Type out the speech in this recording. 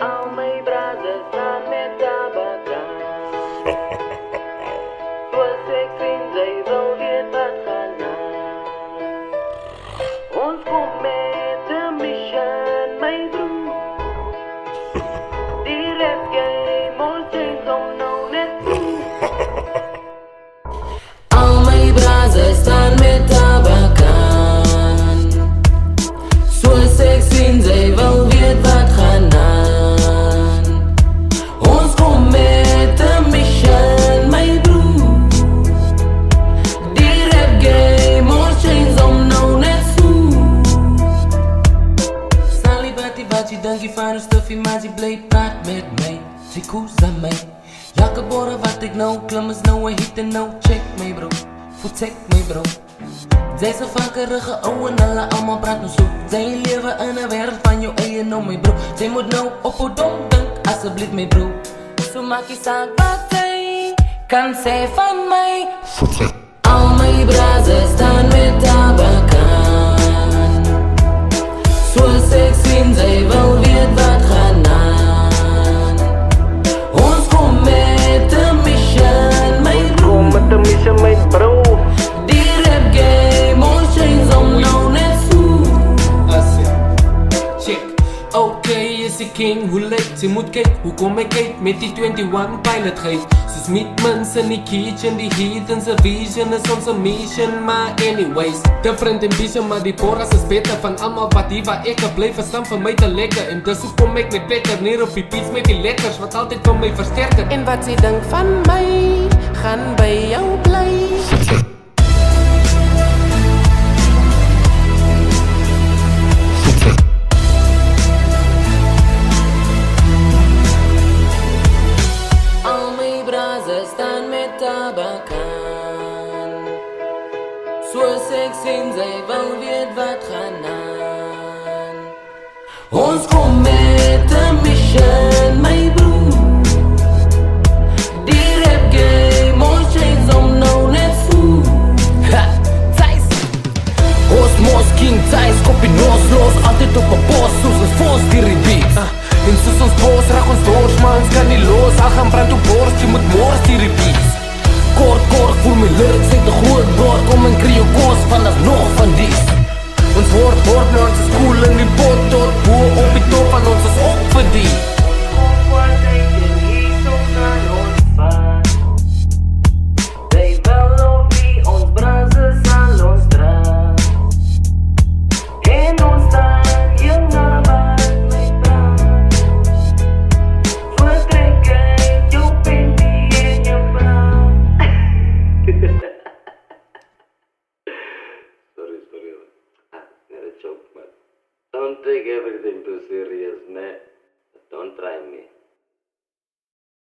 Al my brothers staan met tabaka. Soos ek sien, sy wil weet wat gaan aan. Ons kom met 'n mission, my broer. Die rap game, ons change om nou net toe. Al my brothers staan met tabaka. Soos ek sien, sy wil weet wat gaan aan. Ons kom met 'n mission, my broer. Die rap game, ons change om nou net toe. Sally Bati, dankie vir ons stuffie, maar sy bly praat met my. Sy koes aan my. Elke bore wat ek nou klim is nou 'n hit en nou check my bro. Check my bro. Zij zijn vakkerige ouwen, alle allemaal praten zo. Zij leven in een wereld van jouw eigen nou, mijn bro. Zij moet nou op hoe dom denk, alsjeblieft mijn bro. Zo maak je zaak wat zij kan zij van mij. Al mijn brazen staan met tabakan. Zoals ik zie, zij wil weet wat gaan aan. Ons kom met een mission, mijn bro. Kom met een mission, mijn bro. Die rap game, ons change om nou net zo. Check, okay, is die king, hoe leuk ze moet kijken. Hoe kom ik uit met die 21 pilot geit? Soos meet mensen in die kitchen, die heathens, a vision is onze mission. Maar anyways, different ambition, maar die porras is beter. Van allemaal wat die waar ik blijf verstaan voor mij te lekker. En dus hoe kom ik met beter neer op die beats met die letters, wat altijd voor mij versterken. En wat ze denkt van mij, gaan bij jou blijven. Ze staan met tabakan. Zoals ik zie, zij wil weet wat gaan aan. Ons kom met een mission, my broer. Die rap game, ons change om nou net zo. Ha, Thijs. Osmos, King Thijs, kopie nos los. Altijd op een post, soos ons volks die repeat. En soos ons boos, raak ons doors, maar ons kan nie los. Al gaan brand op borst, jy moet mors die repeats. Kort, voel my lyrics uit die groot bord. Kom en kry jou koos, vanaf nog van dies. Ons woord, maar ons is cool in die pot. Tot boe op die top van ons is ook verdien. Don't take everything too serious, man. Don't try me.